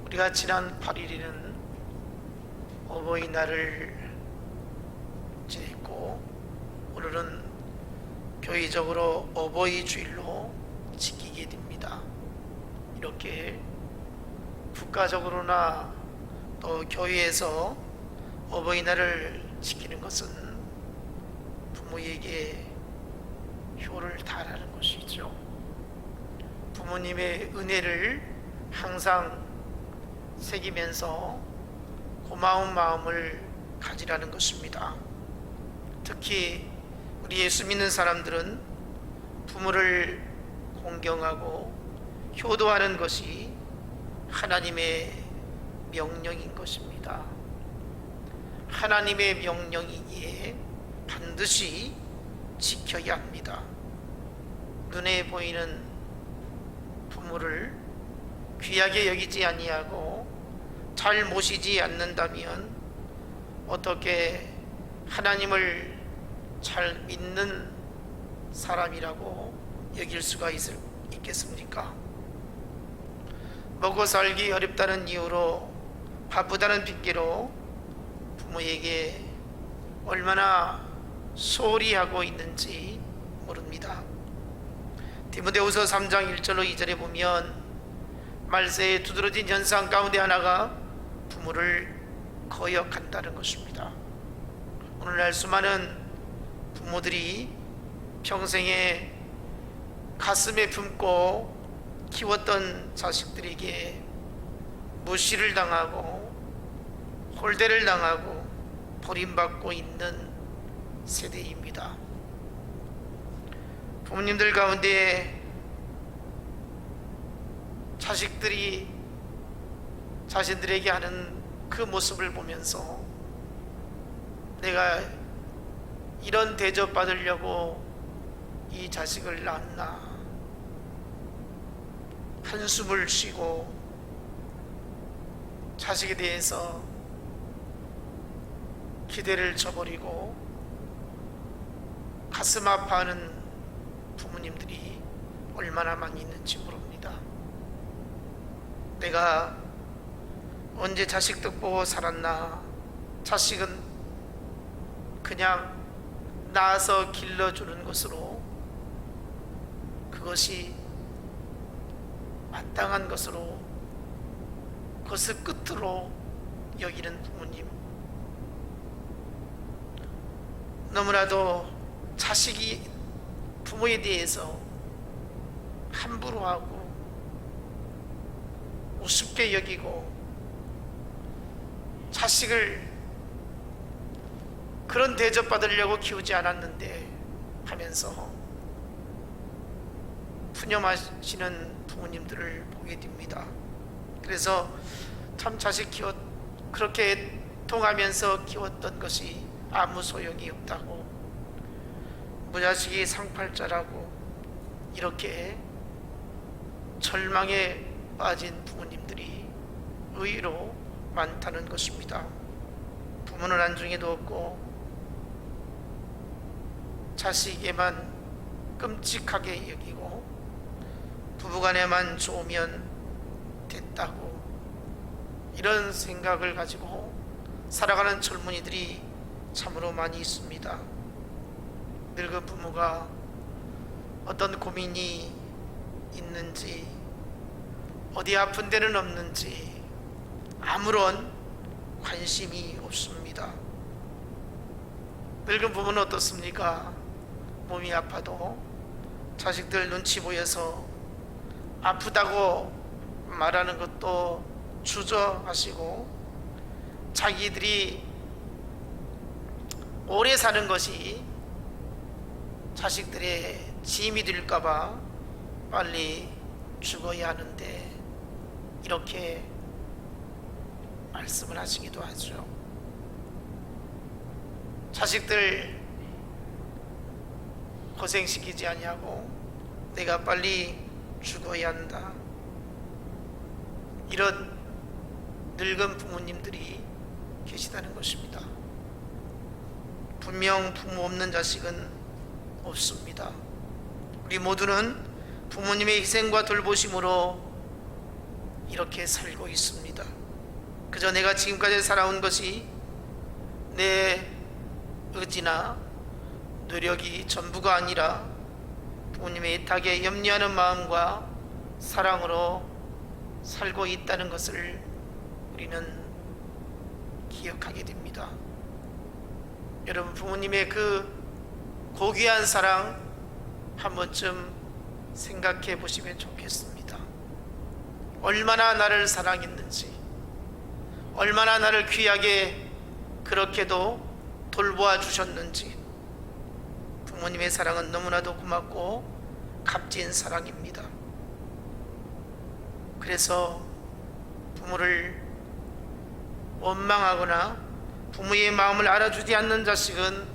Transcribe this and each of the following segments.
우리가 지난 8일에는 어버이날을 지냈고, 오늘은 교회적으로 어버이 주일로 지키게 됩니다. 이렇게 국가적으로나 또 교회에서 어버이날을 지키는 것은 부모에게 효를 다하는 것이죠. 부모님의 은혜를 항상 새기면서 고마운 마음을 가지라는 것입니다. 특히 우리 예수 믿는 사람들은 부모를 공경하고 효도하는 것이 하나님의 명령인 것입니다. 하나님의 명령이기에 반드시 지켜야 합니다. 눈에 보이는 부모를 귀하게 여기지 아니하고 잘 모시지 않는다면 어떻게 하나님을 잘 믿는 사람이라고 여길 수가 있겠습니까? 먹고 살기 어렵다는 이유로, 바쁘다는 핑계로 부모에게 얼마나 소홀히 하고 있는지 모릅니다. 디모데후서 3장 1절로 2절에 보면 말세에 두드러진 현상 가운데 하나가 부모를 거역한다는 것입니다. 오늘날 수많은 부모들이 평생에 가슴에 품고 키웠던 자식들에게 무시를 당하고 홀대를 당하고 버림받고 있는 세대입니다. 부모님들 가운데 자식들이 자신들에게 하는 그 모습을 보면서 내가 이런 대접 받으려고 이 자식을 낳았나, 한숨을 쉬고 자식에 대해서 기대를 저버리고 가슴 아파하는 부모님들이 얼마나 많이 있는지 모릅니다. 내가 언제 자식 덕 보고 살았나, 자식은 그냥 낳아서 길러주는 것으로, 그것이 마땅한 것으로, 그것을 끝으로 여기는 부모님, 너무나도 자식이 부모에 대해서 함부로 하고 우습게 여기고 자식을 그런 대접받으려고 키우지 않았는데 하면서 푸념하시는 부모님들을 보게 됩니다. 그래서 참 자식 그렇게 통하면서 키웠던 것이 아무 소용이 없다고, 무자식이 상팔자라고 이렇게 절망에 빠진 부모님들이 의외로 많다는 것입니다. 부모는 안중에도 없고 자식에만 끔찍하게 여기고 부부간에만 좋으면 됐다고, 이런 생각을 가지고 살아가는 젊은이들이 참으로 많이 있습니다. 늙은 부모가 어떤 고민이 있는지, 어디 아픈 데는 없는지 아무런 관심이 없습니다. 늙은 부모는 어떻습니까? 몸이 아파도 자식들 눈치 보여서 아프다고 말하는 것도 주저하시고, 자기들이 오래 사는 것이 자식들의 짐이 될까봐 빨리 죽어야 하는데, 이렇게 말씀을 하시기도 하죠. 자식들 고생시키지 아니하고 내가 빨리 죽어야 한다, 이런 늙은 부모님들이 계시다는 것입니다. 분명 부모 없는 자식은 없습니다. 우리 모두는 부모님의 희생과 돌보심으로 이렇게 살고 있습니다. 그저 내가 지금까지 살아온 것이 내 의지나 노력이 전부가 아니라 부모님의 애타게 염려하는 마음과 사랑으로 살고 있다는 것을 우리는 기억하게 됩니다. 여러분, 부모님의 그 고귀한 사랑 한 번쯤 생각해 보시면 좋겠습니다. 얼마나 나를 사랑했는지, 얼마나 나를 귀하게 그렇게도 돌보아 주셨는지. 부모님의 사랑은 너무나도 고맙고 값진 사랑입니다. 그래서 부모를 원망하거나 부모의 마음을 알아주지 않는 자식은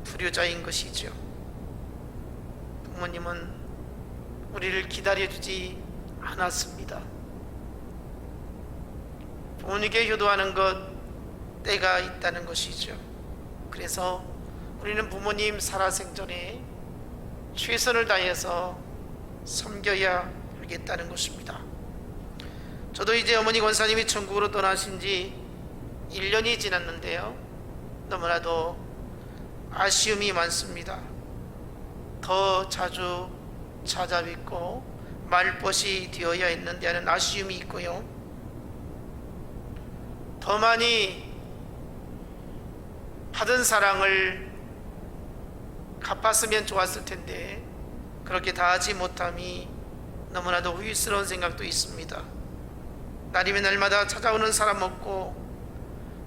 불효자인 것이죠. 부모님은 우리를 기다려주지 않았습니다. 부모님께 효도하는 것 때가 있다는 것이죠. 그래서 우리는 부모님 살아생전에 최선을 다해서 섬겨야 하겠다는 것입니다. 저도 이제 어머니 권사님이 천국으로 떠나신 지 1년이 지났는데요, 너무나도 아쉬움이 많습니다. 더 자주 찾아뵙고 말벗이 되어야 했는데 하는 아쉬움이 있고요, 더 많이 받은 사랑을 갚았으면 좋았을 텐데 그렇게 다 하지 못함이 너무나도 후회스러운 생각도 있습니다. 날이면 날마다 찾아오는 사람 없고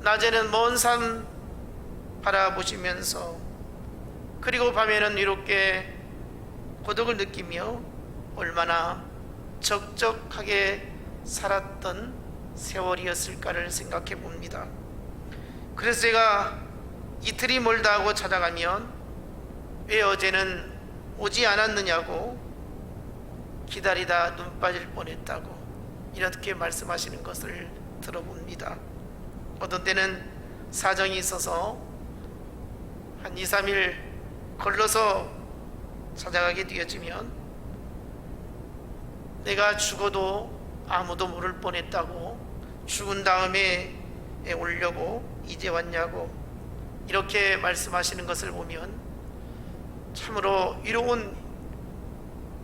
낮에는 먼 산 바라보시면서, 그리고 밤에는 이렇게 고독을 느끼며 얼마나 적적하게 살았던 세월이었을까를 생각해 봅니다. 그래서 제가 이틀이 멀다 하고 찾아가면 왜 어제는 오지 않았느냐고, 기다리다 눈 빠질 뻔했다고 이렇게 말씀하시는 것을 들어봅니다. 어떤 때는 사정이 있어서 한 2, 3일 걸러서 찾아가게 되어지면 내가 죽어도 아무도 모를 뻔했다고, 죽은 다음에 오려고 이제 왔냐고 이렇게 말씀하시는 것을 보면 참으로 이로운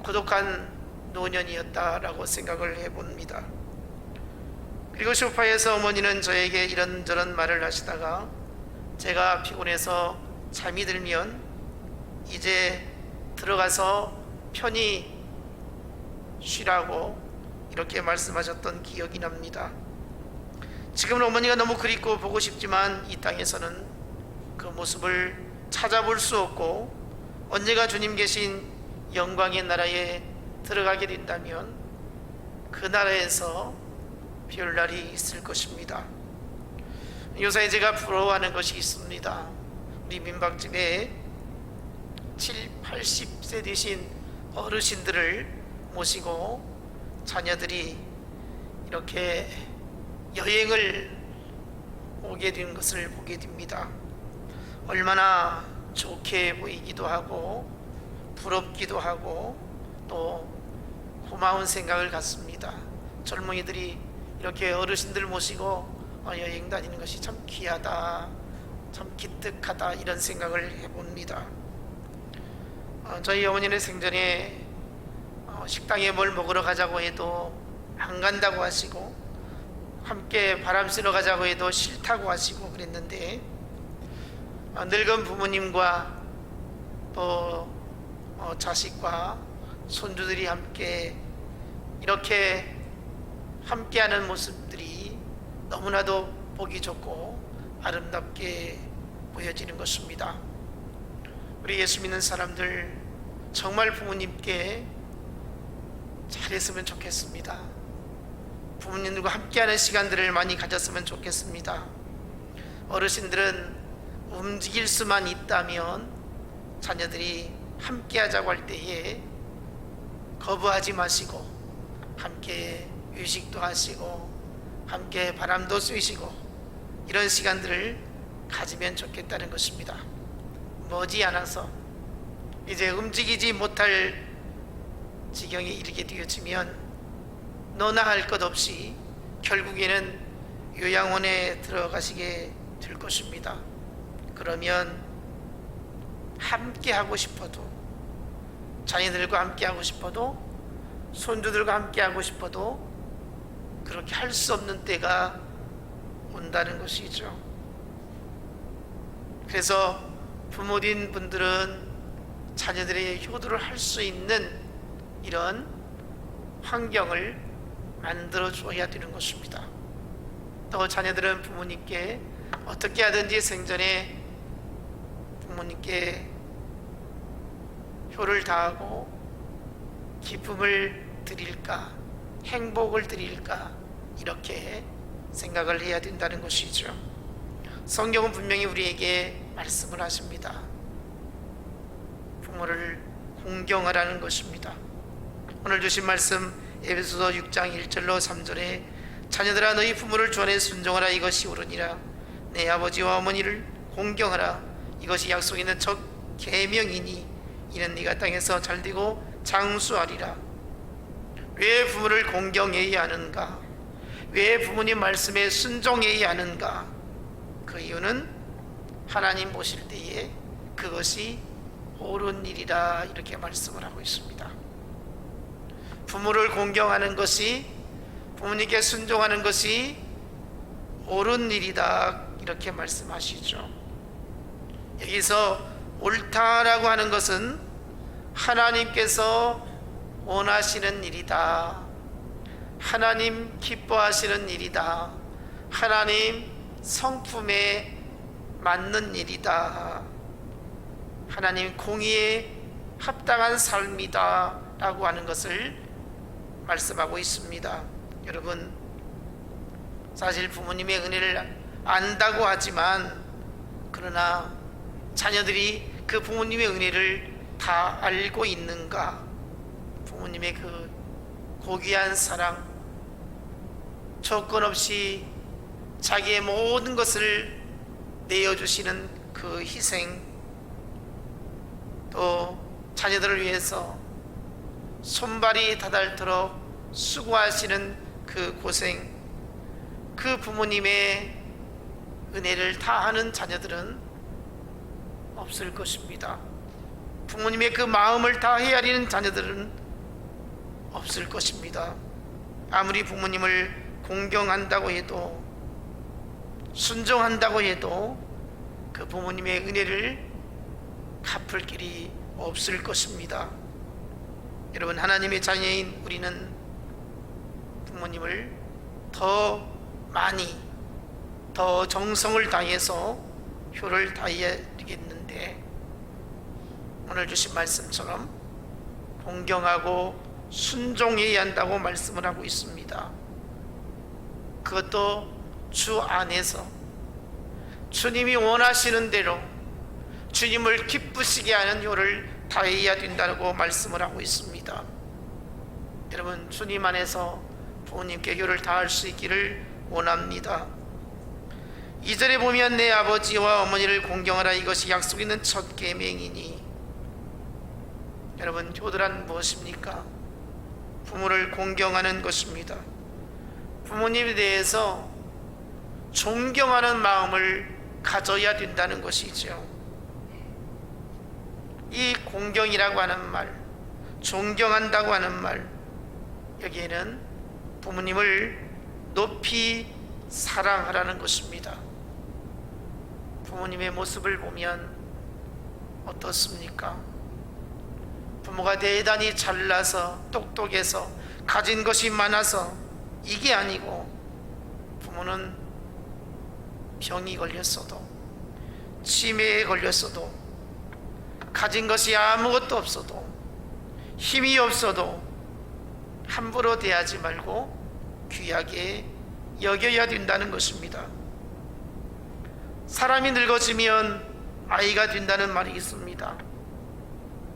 고독한 노년이었다라고 생각을 해봅니다. 그리고 소파에서 어머니는 저에게 이런저런 말을 하시다가 제가 피곤해서 잠이 들면 이제 들어가서 편히 쉬라고 이렇게 말씀하셨던 기억이 납니다. 지금은 어머니가 너무 그립고 보고 싶지만 이 땅에서는 그 모습을 찾아볼 수 없고, 언제가 주님 계신 영광의 나라에 들어가게 된다면 그 나라에서 별날이 있을 것입니다. 요새 제가 부러워하는 것이 있습니다. 우리 민박집에 70, 80세 되신 어르신들을 모시고 자녀들이 이렇게 여행을 오게 된 것을 보게 됩니다. 얼마나 좋게 보이기도 하고 부럽기도 하고 또 고마운 생각을 갖습니다. 젊은이들이 이렇게 어르신들 모시고 여행 다니는 것이 참 귀하다, 참 기특하다, 이런 생각을 해봅니다. 저희 어머니는 생전에 식당에 뭘 먹으러 가자고 해도 안 간다고 하시고, 함께 바람 쐬러 가자고 해도 싫다고 하시고 그랬는데, 늙은 부모님과 또 자식과 손주들이 함께 이렇게 함께하는 모습들이 너무나도 보기 좋고 아름답게 보여지는 것입니다. 우리 예수 믿는 사람들 정말 부모님께 잘했으면 좋겠습니다. 부모님들과 함께하는 시간들을 많이 가졌으면 좋겠습니다. 어르신들은 움직일 수만 있다면 자녀들이 함께하자고 할 때에 거부하지 마시고 함께 휴식도 하시고 함께 바람도 쐬시고 이런 시간들을 가지면 좋겠다는 것입니다. 머지않아서 이제 움직이지 못할 지경에 이르게 되어지면 너나 할 것 없이 결국에는 요양원에 들어가시게 될 것입니다. 그러면 함께 하고 싶어도, 자녀들과 함께 하고 싶어도, 손주들과 함께 하고 싶어도 그렇게 할 수 없는 때가 온다는 것이죠. 그래서 부모님 분들은 자녀들의 효도를 할 수 있는 이런 환경을 만들어 줘야 되는 것입니다. 또 자녀들은 부모님께 어떻게 하든지 생전에 부모님께 효를 다하고 기쁨을 드릴까, 행복을 드릴까, 이렇게 생각을 해야 된다는 것이죠. 성경은 분명히 우리에게 말씀을 하십니다. 부모를 공경하라는 것입니다. 오늘 주신 말씀 에베소서 6장 1절로 3절에 자녀들아 너희 부모를 주 안에 순종하라 이것이 옳으니라. 내 아버지와 어머니를 공경하라 이것이 약속 있는 첫 계명이니 이는 네가 땅에서 잘되고 장수하리라. 왜 부모를 공경해야 하는가? 왜 부모님 말씀에 순종해야 하는가? 그 이유는 하나님 보실 때에 그것이 옳은 일이라 이렇게 말씀을 하고 있습니다. 부모를 공경하는 것이, 부모님께 순종하는 것이 옳은 일이다 이렇게 말씀하시죠. 여기서 옳다라고 하는 것은 하나님께서 원하시는 일이다, 하나님 기뻐하시는 일이다, 하나님 성품에 맞는 일이다, 하나님 공의에 합당한 삶이다 라고 하는 것을 말씀하고 있습니다. 여러분, 사실 부모님의 은혜를 안다고 하지만 그러나 자녀들이 그 부모님의 은혜를 다 알고 있는가? 부모님의 그 고귀한 사랑, 조건 없이 자기의 모든 것을 내어주시는 그 희생, 또 자녀들을 위해서 손발이 다닳도록 수고하시는 그 고생, 그 부모님의 은혜를 다 아는 자녀들은 없을 것입니다. 부모님의 그 마음을 다 헤아리는 자녀들은 없을 것입니다. 아무리 부모님을 공경한다고 해도, 순종한다고 해도 그 부모님의 은혜를 갚을 길이 없을 것입니다. 여러분, 하나님의 자녀인 우리는 부모님을 더 많이, 더 정성을 다해서 효를 다해야 되겠는데, 오늘 주신 말씀처럼 공경하고 순종해야 한다고 말씀을 하고 있습니다. 그것도 주 안에서 주님이 원하시는 대로 주님을 기쁘시게 하는 효를 다해야 된다고 말씀을 하고 있습니다. 여러분, 주님 안에서 부모님께 효를 다할 수 있기를 원합니다. 2절에 보면 내 아버지와 어머니를 공경하라 이것이 약속 있는 첫 계명이니. 여러분, 효도란 무엇입니까? 부모를 공경하는 것입니다. 부모님에 대해서 존경하는 마음을 가져야 된다는 것이죠. 이 공경이라고 하는 말, 존경한다고 하는 말, 여기에는 부모님을 높이 사랑하라는 것입니다. 부모님의 모습을 보면 어떻습니까? 부모가 대단히 잘나서 똑똑해서 가진 것이 많아서 이게 아니고, 부모는 병이 걸렸어도, 치매에 걸렸어도, 가진 것이 아무것도 없어도, 힘이 없어도 함부로 대하지 말고 귀하게 여겨야 된다는 것입니다. 사람이 늙어지면 아이가 된다는 말이 있습니다.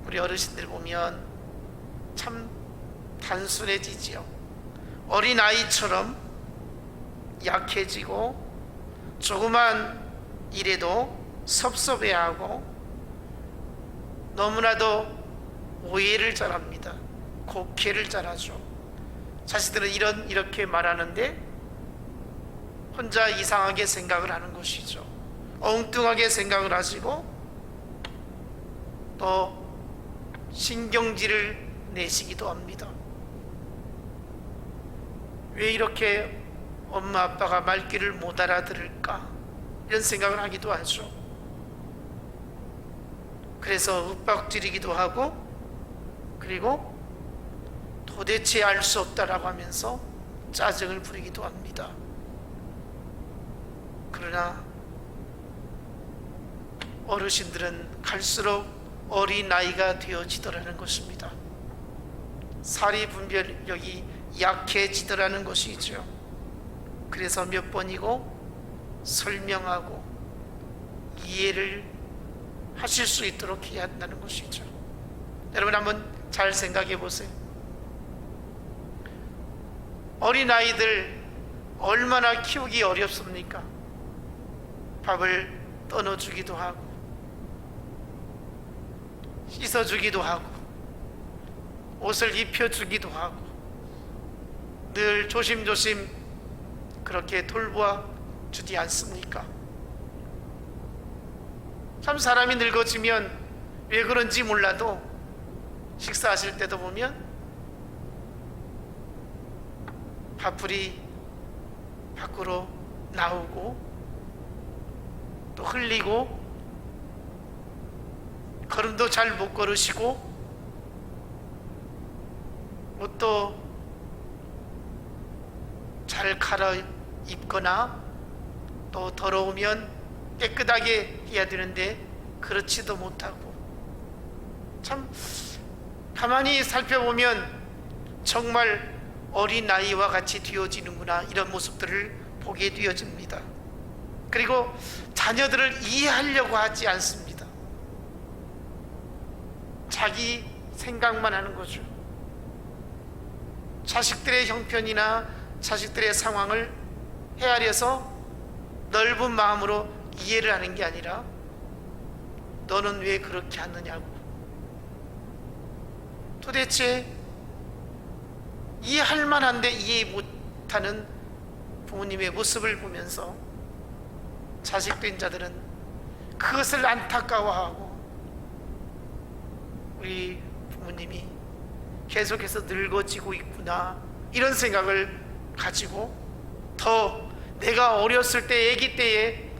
우리 어르신들 보면 참 단순해지지요. 어린 아이처럼 약해지고 조그만 일에도 섭섭해하고 너무나도 오해를 잘합니다. 곡해를 잘하죠. 자식들은 이렇게 말하는데 혼자 이상하게 생각을 하는 것이죠. 엉뚱하게 생각을 하시고 또 신경질을 내시기도 합니다. 왜 이렇게 엄마 아빠가 말귀를 못 알아들을까, 이런 생각을 하기도 하죠. 그래서 윽박지르기도 하고, 그리고 도대체 알 수 없다라고 하면서 짜증을 부리기도 합니다. 그러나 어르신들은 갈수록 어린아이가 되어지더라는 것입니다. 사리 분별력이 약해지더라는 것이죠. 그래서 몇 번이고 설명하고 이해를 하실 수 있도록 해야 한다는 것이죠. 여러분 한번 잘 생각해 보세요. 어린아이들 얼마나 키우기 어렵습니까? 밥을 떠넣어주기도 하고 씻어주기도 하고 옷을 입혀주기도 하고 늘 조심조심 그렇게 돌보아 주지 않습니까? 참 사람이 늙어지면 왜 그런지 몰라도 식사하실 때도 보면 밥풀이 밖으로 나오고 또 흘리고 걸음도 잘 못 걸으시고 옷도 잘 갈아입거나 또 더러우면 깨끗하게 해야 되는데 그렇지도 못하고, 참 가만히 살펴보면 정말 어린아이와 같이 되어지는구나, 이런 모습들을 보게 되어집니다. 그리고 자녀들을 이해하려고 하지 않습니다. 자기 생각만 하는 거죠. 자식들의 형편이나 자식들의 상황을 헤아려서 넓은 마음으로 이해를 하는 게 아니라 너는 왜 그렇게 하느냐고, 도대체 이해할 만한데 이해 못하는 부모님의 모습을 보면서 자식된 자들은 그것을 안타까워하고 우리 부모님이 계속해서 늙어지고 있구나, 이런 생각을 가지고 더 내가 어렸을 때, 아기 때에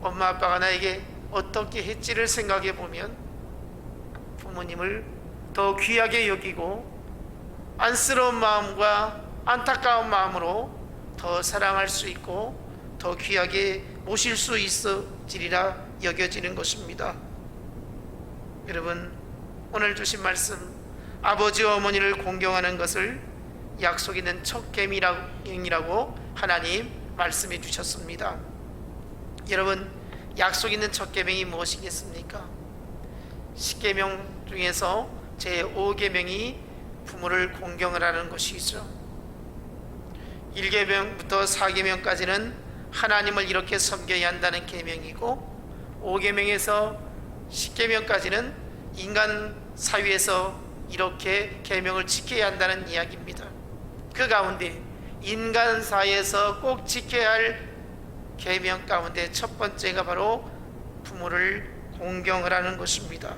엄마 아빠가 나에게 어떻게 했지를 생각해 보면 부모님을 더 귀하게 여기고 안쓰러운 마음과 안타까운 마음으로 더 사랑할 수 있고 더 귀하게 모실 수 있어지리라 여겨지는 것입니다. 여러분, 오늘 주신 말씀, 아버지와 어머니를 공경하는 것을 약속 있는 첫 계명이라고 하나님 말씀해 주셨습니다. 여러분, 약속 있는 첫 계명이 무엇이겠습니까? 10계명 중에서 제5계명이 부모를 공경을 하는 것이죠. 1계명부터 4계명까지는 하나님을 이렇게 섬겨야 한다는 계명이고, 5계명에서 10계명까지는 인간 사회에서 이렇게 계명을 지켜야 한다는 이야기입니다. 그 가운데 인간 사회에서 꼭 지켜야 할 계명 가운데 첫 번째가 바로 부모를 공경을 하는 것입니다.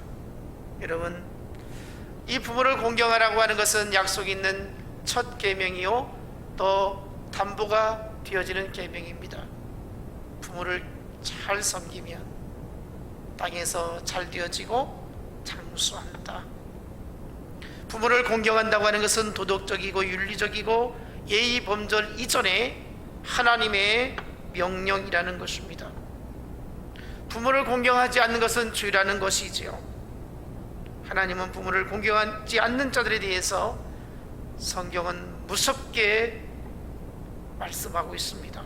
여러분, 이 부모를 공경하라고 하는 것은 약속 있는 첫 계명이요 또 담보가 되어지는 계명입니다. 부모를 잘 섬기면 땅에서 잘 되어지고 장수한다. 부모를 공경한다고 하는 것은 도덕적이고 윤리적이고 예의 범절 이전에 하나님의 명령이라는 것입니다. 부모를 공경하지 않는 것은 죄라는 것이지요. 하나님은 부모를 공경하지 않는 자들에 대해서 성경은 무섭게 말씀하고 있습니다.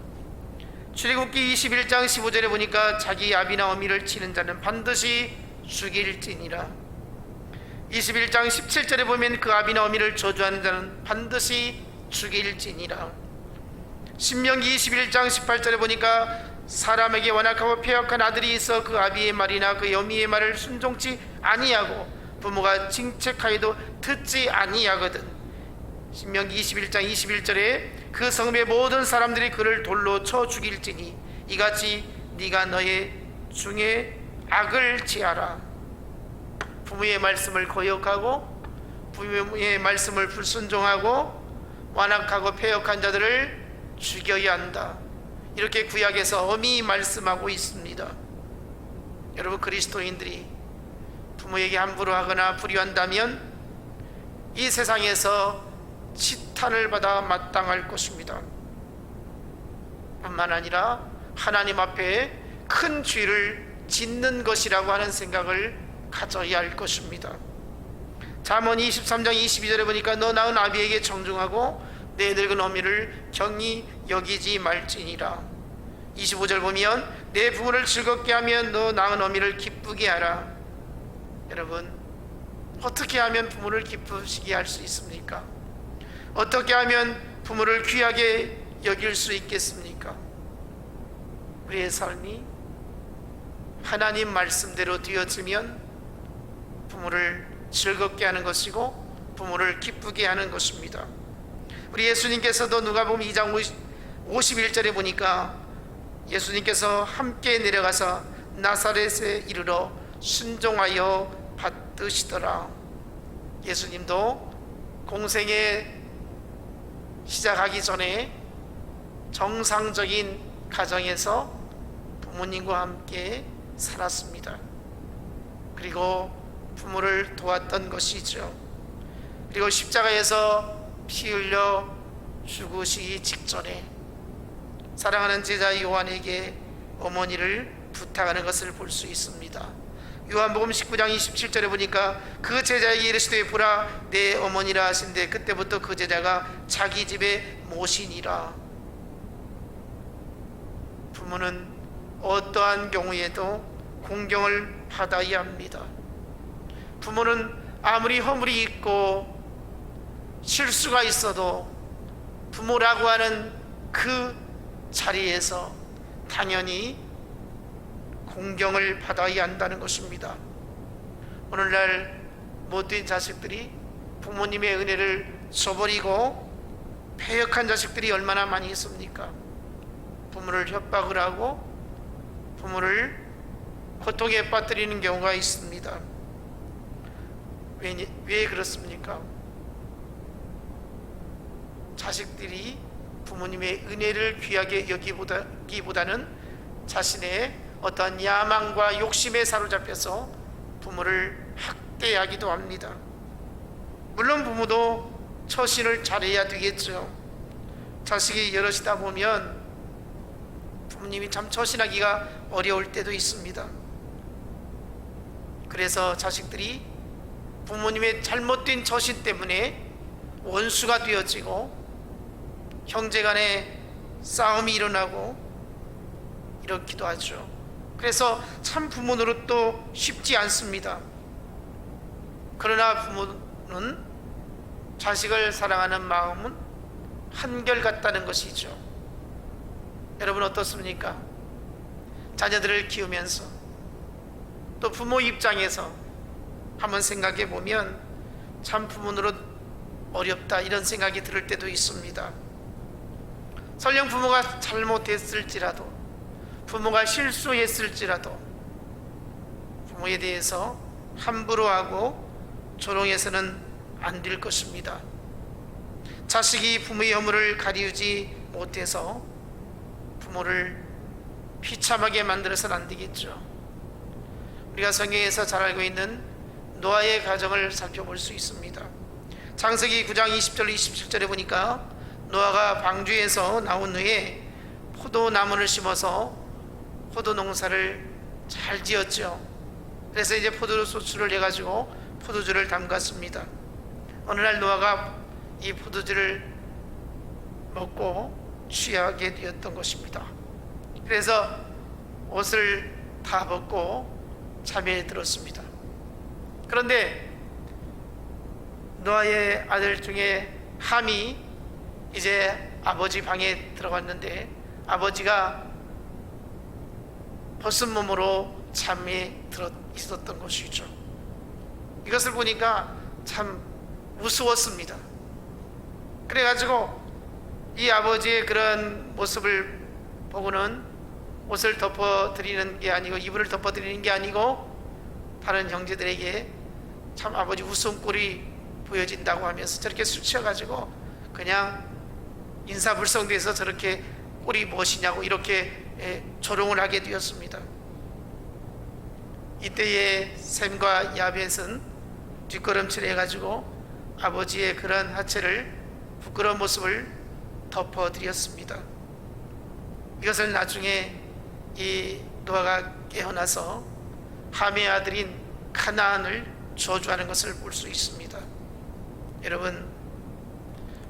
출애굽기 21장 15절에 보니까 자기 아비나 어미를 치는 자는 반드시 죽일지니라. 21장 17절에 보면 그 아비나 어미를 저주하는 자는 반드시 죽일지니라. 신명기 21장 18절에 보니까 사람에게 완악하고 패역한 아들이 있어 그 아비의 말이나 그 어미의 말을 순종치 아니하고 부모가 징책하여도 듣지 아니하거든 신명기 21장 21절에 그 성읍의 모든 사람들이 그를 돌로 쳐 죽일지니 이같이 네가 너의 중에 악을 지하라. 부모의 말씀을 거역하고 부모의 말씀을 불순종하고 완악하고 패역한 자들을 죽여야 한다. 이렇게 구약에서 엄히 말씀하고 있습니다. 여러분, 그리스도인들이 부모에게 함부로 하거나 불의한다면 이 세상에서 치탄을 받아 마땅할 것입니다. 뿐만 아니라 하나님 앞에 큰 죄를 짓는 것이라고 하는 생각을 가져야 할 것입니다. 잠언 23장 22절에 보니까 너 낳은 아비에게 정중하고 내 늙은 어미를 경히 여기지 말지니라. 25절 보면 내 부모를 즐겁게 하면 너 낳은 어미를 기쁘게 하라. 여러분, 어떻게 하면 부모를 기쁘시게 할 수 있습니까? 어떻게 하면 부모를 귀하게 여길 수 있겠습니까? 우리의 삶이 하나님 말씀대로 되어지면 부모를 즐겁게 하는 것이고 부모를 기쁘게 하는 것입니다. 우리 예수님께서도 누가복음 2장 51절에 보니까 예수님께서 함께 내려가서 나사렛에 이르러 순종하여 받으시더라. 예수님도 공생에 시작하기 전에 정상적인 가정에서 부모님과 함께 살았습니다. 그리고 부모를 도왔던 것이죠. 그리고 십자가에서 피 흘려 죽으시기 직전에 사랑하는 제자 요한에게 어머니를 부탁하는 것을 볼 수 있습니다. 요한복음 19장 27절에 보니까 그 제자에게 이르시되 보라 내 어머니라 하신대 그때부터 그 제자가 자기 집에 모시니라. 부모는 어떠한 경우에도 공경을 받아야 합니다. 부모는 아무리 허물이 있고 실수가 있어도 부모라고 하는 그 자리에서 당연히 공경을 받아야 한다는 것입니다. 오늘날 못된 자식들이 부모님의 은혜를 저버리고 패역한 자식들이 얼마나 많이 있습니까? 부모를 협박을 하고 부모를 고통에 빠뜨리는 경우가 있습니다. 왜 그렇습니까? 자식들이 부모님의 은혜를 귀하게 여기보다는 자신의 어떠한 야망과 욕심에 사로잡혀서 부모를 학대하기도 합니다. 물론 부모도 처신을 잘해야 되겠죠. 자식이 여럿이다 보면 부모님이 참 처신하기가 어려울 때도 있습니다. 그래서 자식들이 부모님의 잘못된 처신 때문에 원수가 되어지고 형제간에 싸움이 일어나고 이렇기도 하죠. 그래서 참 부모 노릇도 쉽지 않습니다. 그러나 부모는 자식을 사랑하는 마음은 한결같다는 것이죠. 여러분 어떻습니까? 자녀들을 키우면서 또 부모 입장에서 한번 생각해 보면 참 부모 노릇 어렵다 이런 생각이 들을 때도 있습니다. 설령 부모가 잘못했을지라도 부모가 실수했을지라도 부모에 대해서 함부로 하고 조롱해서는 안 될 것입니다. 자식이 부모의 허물을 가리우지 못해서 부모를 비참하게 만들어서는 안 되겠죠. 우리가 성경에서 잘 알고 있는 노아의 가정을 살펴볼 수 있습니다. 창세기 9장 20절 27절에 보니까 노아가 방주에서 나온 후에 포도나무를 심어서 포도 농사를 잘 지었죠. 그래서 이제 포도소출을 해가지고 포도주를 담갔습니다. 어느 날 노아가 이 포도주를 먹고 취하게 되었던 것입니다. 그래서 옷을 다 벗고 잠에 들었습니다. 그런데 노아의 아들 중에 함이 이제 아버지 방에 들어갔는데 아버지가 벗은 몸으로 잠에 들어 있었던 것이죠. 이것을 보니까 참 우스웠습니다. 그래가지고 이 아버지의 그런 모습을 보고는 옷을 덮어드리는 게 아니고 이불을 덮어드리는 게 아니고 다른 형제들에게 참 아버지 웃음꼴이 보여진다고 하면서 저렇게 술 취해가지고 그냥 인사불성돼서 저렇게 꼴이 무엇이냐고 이렇게 조롱을 하게 되었습니다. 이때에 샘과 야벳은 뒷걸음질 해가지고 아버지의 그런 하체를 부끄러운 모습을 덮어드렸습니다. 이것을 나중에 이 노아가 깨어나서 함의 아들인 가나안을 저주하는 것을 볼 수 있습니다. 여러분,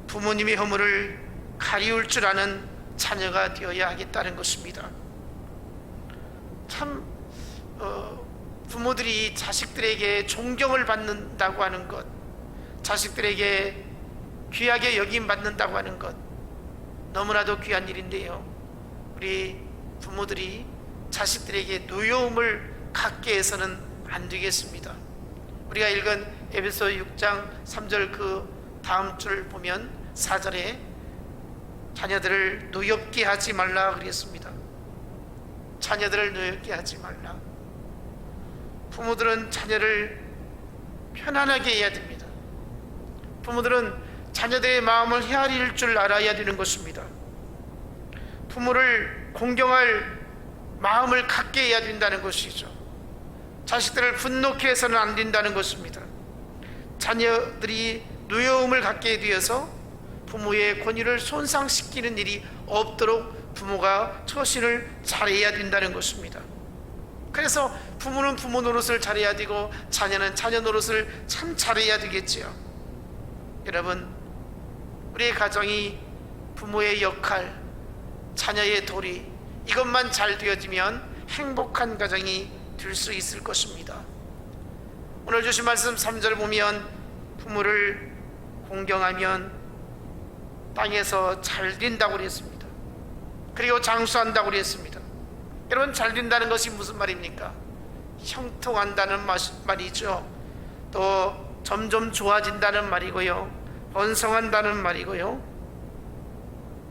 부모님의 허물을 가리울 줄 아는 자녀가 되어야 하겠다는 것입니다. 참 부모들이 자식들에게 존경을 받는다고 하는 것, 자식들에게 귀하게 여김받는다고 하는 것, 너무나도 귀한 일인데요, 우리 부모들이 자식들에게 노여움을 갖게 해서는 안 되겠습니다. 우리가 읽은 에베소 6장 3절 그 다음 줄 보면 4절에 자녀들을 노엽게 하지 말라 그랬습니다. 자녀들을 노엽게 하지 말라. 부모들은 자녀를 편안하게 해야 됩니다. 부모들은 자녀들의 마음을 헤아릴 줄 알아야 되는 것입니다. 부모를 공경할 마음을 갖게 해야 된다는 것이죠. 자식들을 분노케 해서는 안 된다는 것입니다. 자녀들이 노여움을 갖게 되어서 부모의 권위를 손상시키는 일이 없도록 부모가 처신을 잘해야 된다는 것입니다. 그래서 부모는 부모 노릇을 잘해야 되고 자녀는 자녀 노릇을 참 잘해야 되겠지요. 여러분, 우리의 가정이 부모의 역할, 자녀의 도리, 이것만 잘 되어지면 행복한 가정이 될 수 있을 것입니다. 오늘 주신 말씀 3절 보면 부모를 공경하면 땅에서 잘 된다고 그랬습니다. 그리고 장수한다고 그랬습니다. 여러분, 잘 된다는 것이 무슨 말입니까? 형통한다는 말이죠. 또 점점 좋아진다는 말이고요, 번성한다는 말이고요,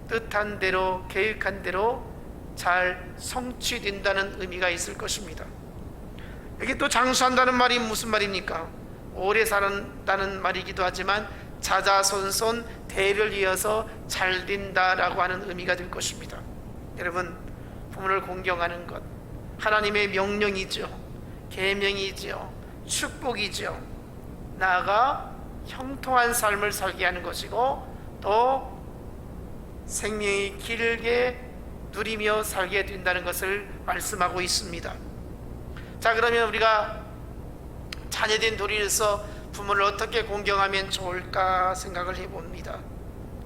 뜻한 대로 계획한 대로 잘 성취된다는 의미가 있을 것입니다. 여기 또 장수한다는 말이 무슨 말입니까? 오래 산다는 말이기도 하지만 자자손손 대를 이어서 잘 된다라고 하는 의미가 될 것입니다. 여러분, 부모를 공경하는 것 하나님의 명령이죠, 계명이죠, 축복이죠. 나아가 형통한 삶을 살게 하는 것이고 또 생명이 길게 누리며 살게 된다는 것을 말씀하고 있습니다. 자, 그러면 우리가 자녀된 도리로서 부모를 어떻게 공경하면 좋을까 생각을 해봅니다.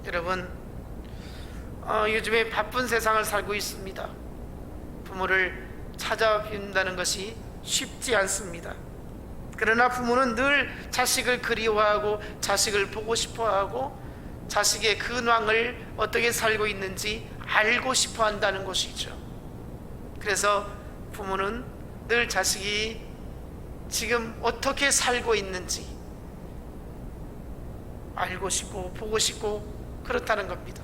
여러분, 요즘에 바쁜 세상을 살고 있습니다. 부모를 찾아뵙는다는 것이 쉽지 않습니다. 그러나 부모는 늘 자식을 그리워하고 자식을 보고 싶어하고 자식의 근황을 어떻게 살고 있는지 알고 싶어 한다는 것이죠. 그래서 부모는 늘 자식이 지금 어떻게 살고 있는지 알고 싶고 보고 싶고 그렇다는 겁니다.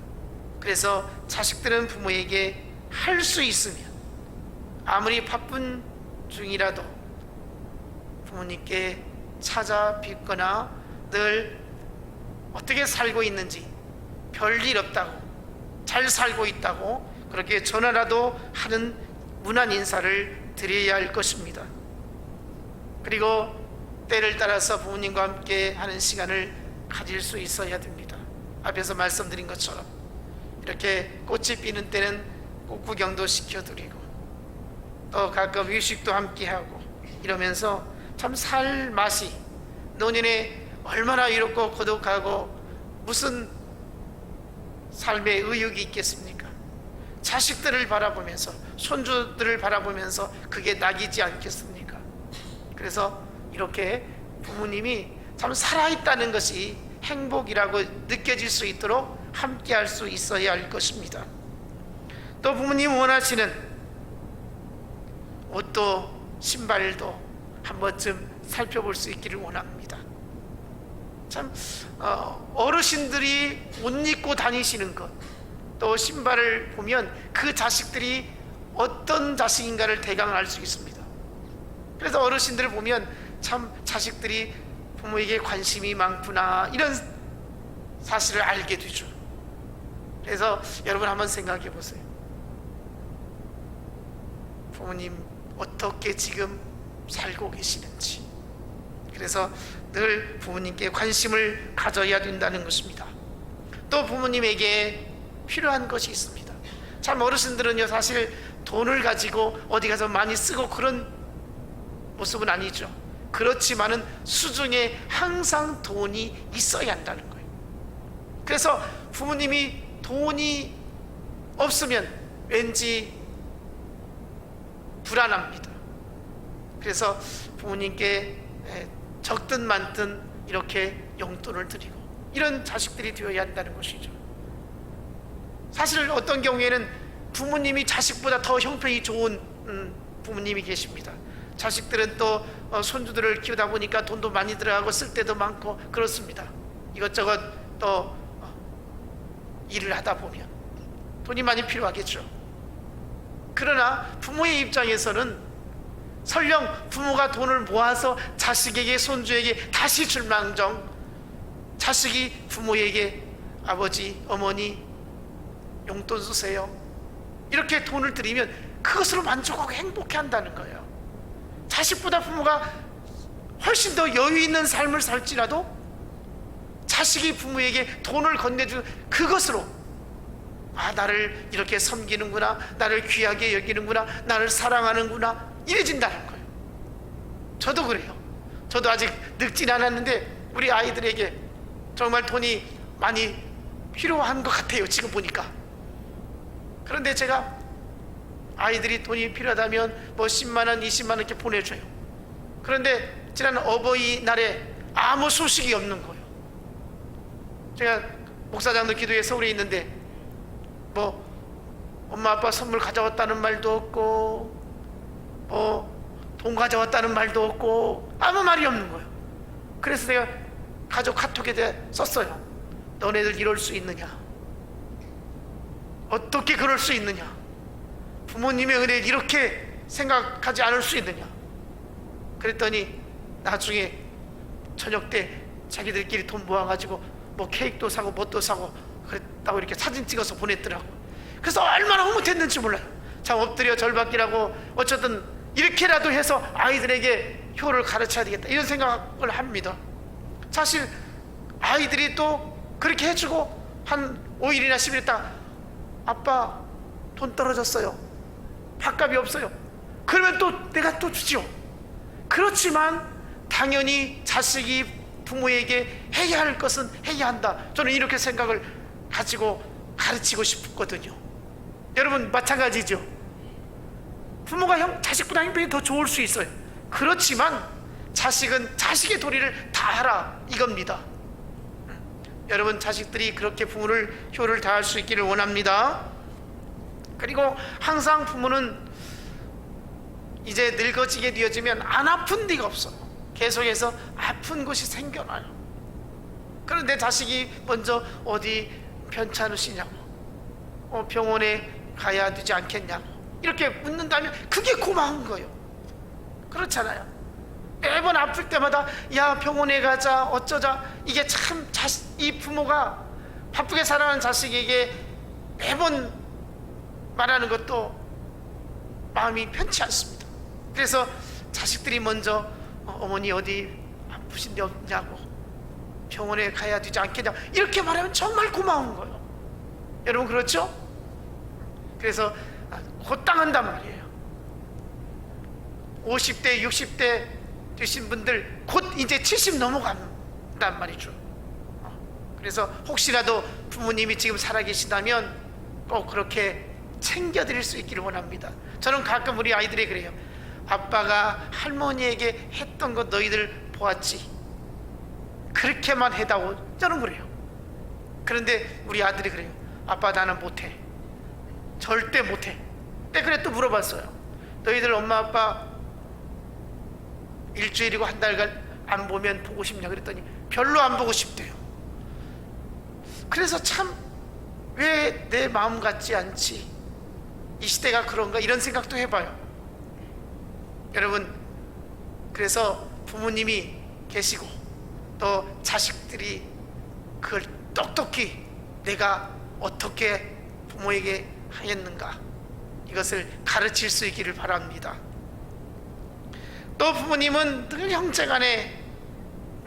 그래서 자식들은 부모에게 할 수 있으면 아무리 바쁜 중이라도 부모님께 찾아뵙거나 늘 어떻게 살고 있는지, 별일 없다고, 잘 살고 있다고 그렇게 전화라도 하는 문안 인사를 드려야 할 것입니다. 그리고 때를 따라서 부모님과 함께 하는 시간을 가질 수 있어야 됩니다. 앞에서 말씀드린 것처럼 이렇게 꽃이 피는 때는 꽃 구경도 시켜드리고 또 가끔 휴식도 함께 하고 이러면서 참 살 맛이, 노년에 얼마나 이롭고 고독하고 무슨 삶의 의욕이 있겠습니까? 자식들을 바라보면서, 손주들을 바라보면서 그게 낙이지 않겠습니까? 그래서 이렇게 부모님이 참 살아있다는 것이 행복이라고 느껴질 수 있도록 함께 할 수 있어야 할 것입니다. 또 부모님 원하시는 옷도 신발도 한 번쯤 살펴볼 수 있기를 원합니다. 참 어르신들이 옷 입고 다니시는 것, 또 신발을 보면 그 자식들이 어떤 자식인가를 대강 알 수 있습니다. 그래서 어르신들을 보면 참 자식들이 부모에게 관심이 많구나, 이런 사실을 알게 되죠. 그래서 여러분 한번 생각해 보세요. 부모님 어떻게 지금 살고 계시는지. 그래서 늘 부모님께 관심을 가져야 된다는 것입니다. 또 부모님에게 필요한 것이 있습니다. 참 어르신들은요, 사실 돈을 가지고 어디 가서 많이 쓰고 그런 모습은 아니죠. 그렇지만은 수중에 항상 돈이 있어야 한다는 거예요. 그래서 부모님이 돈이 없으면 왠지 불안합니다. 그래서 부모님께 적든 많든 이렇게 용돈을 드리고, 이런 자식들이 되어야 한다는 것이죠. 사실 어떤 경우에는 부모님이 자식보다 더 형편이 좋은 부모님이 계십니다. 자식들은 또 손주들을 키우다 보니까 돈도 많이 들어가고 쓸 때도 많고 그렇습니다. 이것저것 또 일을 하다 보면 돈이 많이 필요하겠죠. 그러나 부모의 입장에서는 설령 부모가 돈을 모아서 자식에게, 손주에게 다시 줄망정, 자식이 부모에게 아버지, 어머니 용돈 쓰세요, 이렇게 돈을 드리면 그것으로 만족하고 행복해 한다는 거예요. 자식보다 부모가 훨씬 더 여유 있는 삶을 살지라도 자식이 부모에게 돈을 건네주는 그것으로, 아, 나를 이렇게 섬기는구나, 나를 귀하게 여기는구나, 나를 사랑하는구나, 이래진다는 거예요. 저도 그래요. 저도 아직 늙진 않았는데 우리 아이들에게 정말 돈이 많이 필요한 것 같아요, 지금 보니까. 그런데 제가 아이들이 돈이 필요하다면 뭐 10만원, 20만원 이렇게 보내줘요. 그런데 지난 어버이날에 아무 소식이 없는 거예요. 제가 목사장도 기도에 서울에 있는데 뭐 엄마 아빠 선물 가져왔다는 말도 없고, 뭐 돈 가져왔다는 말도 없고, 아무 말이 없는 거예요. 그래서 제가 가족 카톡에 썼어요. 너네들 이럴 수 있느냐? 어떻게 그럴 수 있느냐? 부모님의 은혜를 이렇게 생각하지 않을 수 있느냐? 그랬더니 나중에 저녁 때 자기들끼리 돈 모아가지고 뭐 케이크도 사고 뭣도 사고 그랬다고 이렇게 사진 찍어서 보냈더라고. 그래서 얼마나 흐뭇했는지 몰라요. 참 엎드려 절받기라고 어쨌든 이렇게라도 해서 아이들에게 효를 가르쳐야 되겠다, 이런 생각을 합니다. 사실 아이들이 또 그렇게 해주고 한 5일이나 10일 있다가 아빠 돈 떨어졌어요, 밥값이 없어요, 그러면 또 내가 또 주지요. 그렇지만 당연히 자식이 부모에게 해야 할 것은 해야 한다, 저는 이렇게 생각을 가지고 가르치고 싶거든요. 여러분 마찬가지죠. 부모가 자식보다 형편이 더 좋을 수 있어요. 그렇지만 자식은 자식의 도리를 다 하라, 이겁니다. 여러분 자식들이 그렇게 부모를 효를 다할 수 있기를 원합니다. 그리고 항상 부모는 이제 늙어지게 되어지면 안 아픈 데가 없어. 계속해서 아픈 곳이 생겨나요. 그런데 자식이 먼저 어디 편찮으시냐고, 병원에 가야 되지 않겠냐고 이렇게 묻는다면 그게 고마운 거예요. 그렇잖아요. 매번 아플 때마다 야 병원에 가자 어쩌자, 이게 참 이 부모가 바쁘게 살아가는 자식에게 매번 말하는 것도 마음이 편치 않습니다. 그래서 자식들이 먼저 어머니 어디 아프신 데 없냐고, 병원에 가야 되지 않겠냐고 이렇게 말하면 정말 고마운 거예요. 여러분 그렇죠? 그래서 고땅한단 말이에요. 50대 60대 되신 분들 곧 이제 70 넘어간단 말이죠. 그래서 혹시라도 부모님이 지금 살아계시다면 꼭 그렇게 챙겨드릴 수 있기를 원합니다. 저는 가끔 우리 아이들이 그래요. 아빠가 할머니에게 했던 것 너희들 보았지? 그렇게만 해다오. 저는 그래요. 그런데 우리 아들이 그래요. 아빠 나는 못해. 절대 못해. 그래 또 물어봤어요. 너희들 엄마 아빠 일주일이고 한 달간 안 보면 보고 싶냐 그랬더니 별로 안 보고 싶대요. 그래서 참 왜 내 마음 같지 않지? 이 시대가 그런가? 이런 생각도 해봐요. 여러분, 그래서 부모님이 계시고 또 자식들이 그걸 똑똑히 내가 어떻게 부모에게 하였는가, 이것을 가르칠 수 있기를 바랍니다. 또 부모님은 늘 형제간에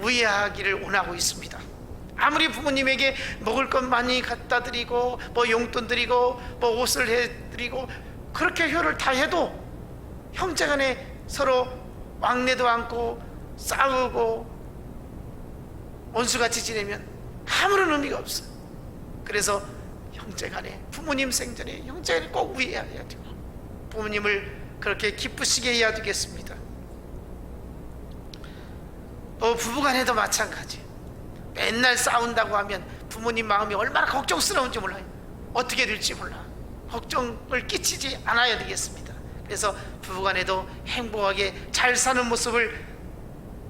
우애하기를 원하고 있습니다. 아무리 부모님에게 먹을 것 많이 갖다 드리고 뭐 용돈 드리고 뭐 옷을 해드리고 그렇게 효를 다 해도 형제간에 서로 왕래도 않고 싸우고 원수같이 지내면 아무런 의미가 없어요. 그래서 형제간에, 부모님 생전에 형제간에 꼭 우애해야 되고 부모님을 그렇게 기쁘시게 해야 되겠습니다. 또 부부간에도 마찬가지. 맨날 싸운다고 하면 부모님 마음이 얼마나 걱정스러운지 몰라요. 어떻게 될지 몰라. 걱정을 끼치지 않아야 되겠습니다. 그래서 부부간에도 행복하게 잘 사는 모습을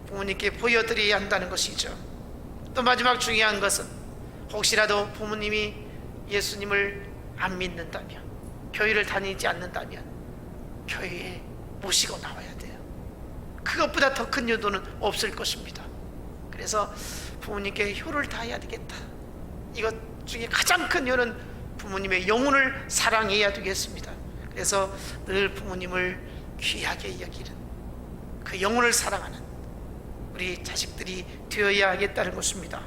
부모님께 보여드려야 한다는 것이죠. 또 마지막 중요한 것은, 혹시라도 부모님이 예수님을 안 믿는다면, 교회를 다니지 않는다면 교회에 모시고 나와야 돼요. 그것보다 더 큰 효도는 없을 것입니다. 그래서 부모님께 효를 다해야 되겠다. 이것 중에 가장 큰 효는 부모님의 영혼을 사랑해야 되겠습니다. 그래서 늘 부모님을 귀하게 여기는, 그 영혼을 사랑하는 우리 자식들이 되어야 하겠다는 것입니다.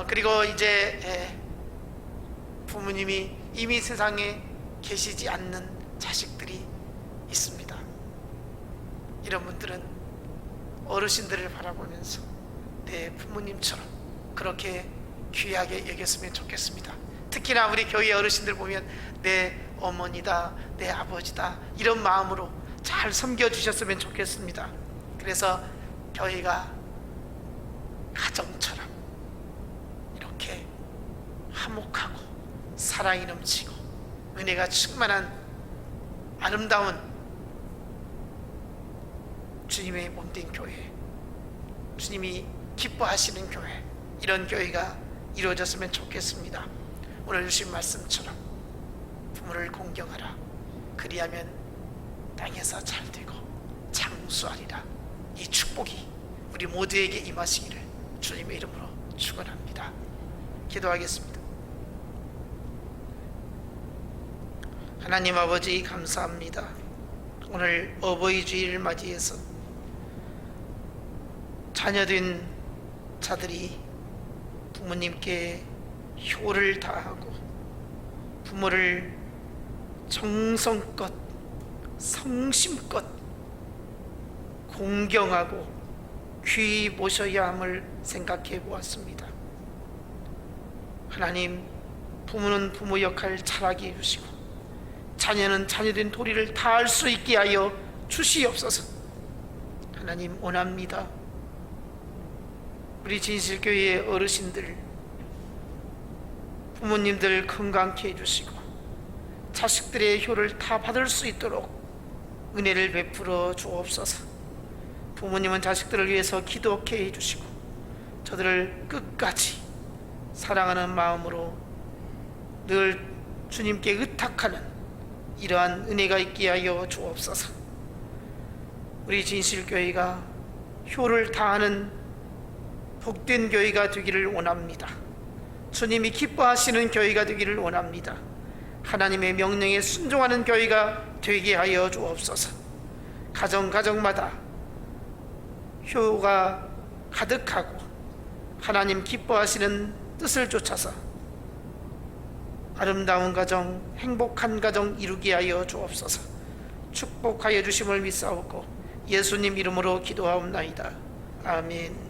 그리고 이제 부모님이 이미 세상에 계시지 않는 자식들이 있습니다. 이런 분들은 어르신들을 바라보면서 내 부모님처럼 그렇게 귀하게 여겼으면 좋겠습니다. 특히나 우리 교회 어르신들 보면 내 어머니다, 내 아버지다, 이런 마음으로 잘 섬겨주셨으면 좋겠습니다. 그래서 교회가 가정처럼 이렇게 화목하고 사랑이 넘치고 은혜가 충만한 아름다운 주님의 몸된 교회, 주님이 기뻐하시는 교회, 이런 교회가 이루어졌으면 좋겠습니다. 오늘 주신 말씀처럼 부모를 공경하라. 그리하면 땅에서 잘되고 장수하리라. 이 축복이 우리 모두에게 임하시기를 주님의 이름으로 축원합니다. 기도하겠습니다. 하나님 아버지, 감사합니다. 오늘 어버이 주일을 맞이해서 자녀된 자들이 부모님께 효를 다하고 부모를 정성껏 성심껏 공경하고 귀히 모셔야 함을 생각해 보았습니다. 하나님, 부모는 부모 역할 잘하게 해주시고 자녀는 자녀된 도리를 다할 수 있게 하여 주시옵소서. 하나님, 원합니다. 우리 진실교회의 어르신들, 부모님들 건강케 해주시고 자식들의 효를 다 받을 수 있도록 은혜를 베풀어 주옵소서. 부모님은 자식들을 위해서 기도케 해주시고 저들을 끝까지 사랑하는 마음으로 늘 주님께 의탁하는 이러한 은혜가 있게 하여 주옵소서. 우리 진실교회가 효를 다하는 복된 교회가 되기를 원합니다. 주님이 기뻐하시는 교회가 되기를 원합니다. 하나님의 명령에 순종하는 교회가 되게 하여 주옵소서. 가정마다 효가 가득하고 하나님 기뻐하시는 뜻을 쫓아서 아름다운 가정, 행복한 가정 이루게 하여 주옵소서. 축복하여 주심을 믿사오고 예수님 이름으로 기도하옵나이다. 아멘.